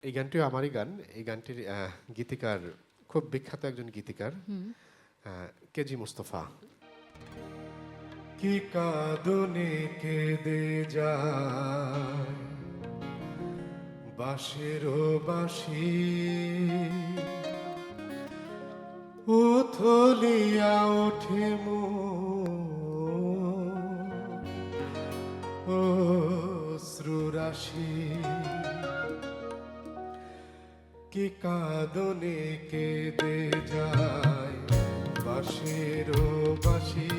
এই গানটিও আমারই গান। এই গানটির গীতিকার খুব বিখ্যাত একজন গীতিকার, কেজি মুস্তফা। কি কাঁদনে কেঁদে যায় বাঁশেরও বাঁশি, উথলিয়া ওঠে অশ্রুরাশি। কি কাঁদনে কেঁদে যায় বাঁশেরও বাঁশি,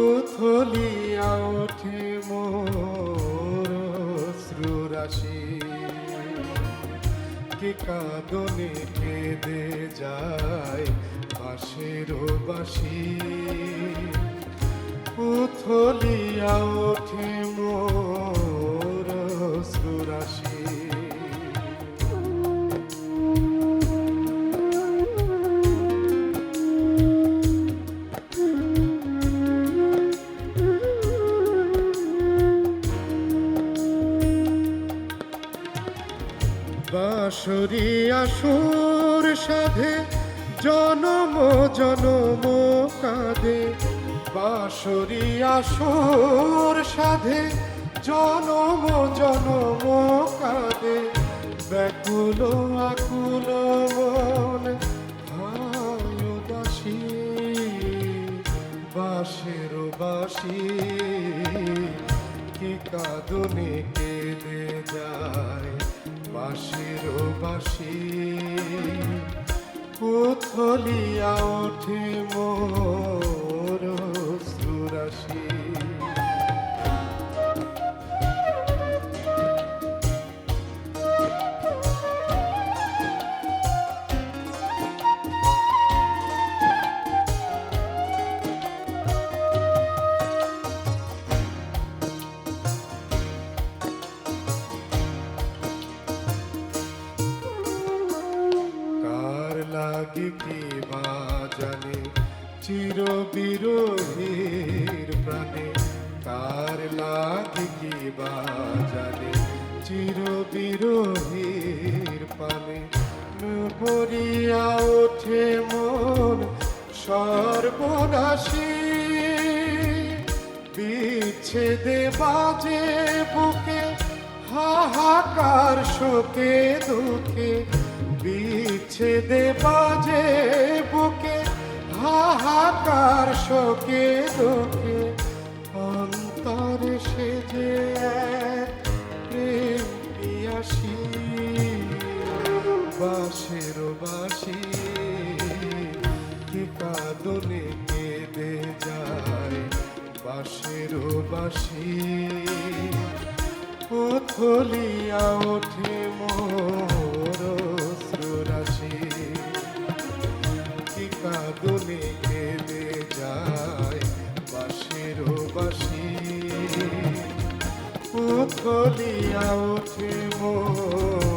উথলিয়া ওঠে মোর অশ্রুরাশি। কি কাঁদনে কেঁদে যায় বাঁশেরও বাঁশি, উথলিয়া ওঠে মোর অশ্রুরাশি। বাঁশরি আসর সাধে জনম জনম কাঁধে, বাঁশরি আসর সাধে জনম জনম কাঁধে। ব্যাকুল আকুল মন হায় উদাসী, বাঁশের বাঁশি কি কাঁদনে কেঁদে যায় বাঁশের বাঁশি, উথলিয়া ওঠে মোর অশ্রুরাশি। লাগে কি বা জানে চির বিরোহীর প্রাণে, কার লাগে কি বা জানে চির বিরোহীর প্রাণে। ভরিয়া ওঠে মন সর্বনাশী, বিচ্ছেদে বাজে বুকে হাহাকার শোকে দুঃখে। বিচ্ছেদে বাজে বুকে হাহাকার শোকে দুঃখে। অন্তরে সে যে এক প্রেম পিয়াসী, বাঁশের বাঁশি কি কাঁদনে কেঁদে যায় বাঁশের বাঁশি, উথলিয়া ওঠে মোর অশ্রুরাশি। কি কাঁদনে কেঁদে যায় বাঁশের বাঁশি, উথলিয়া ওঠে মোর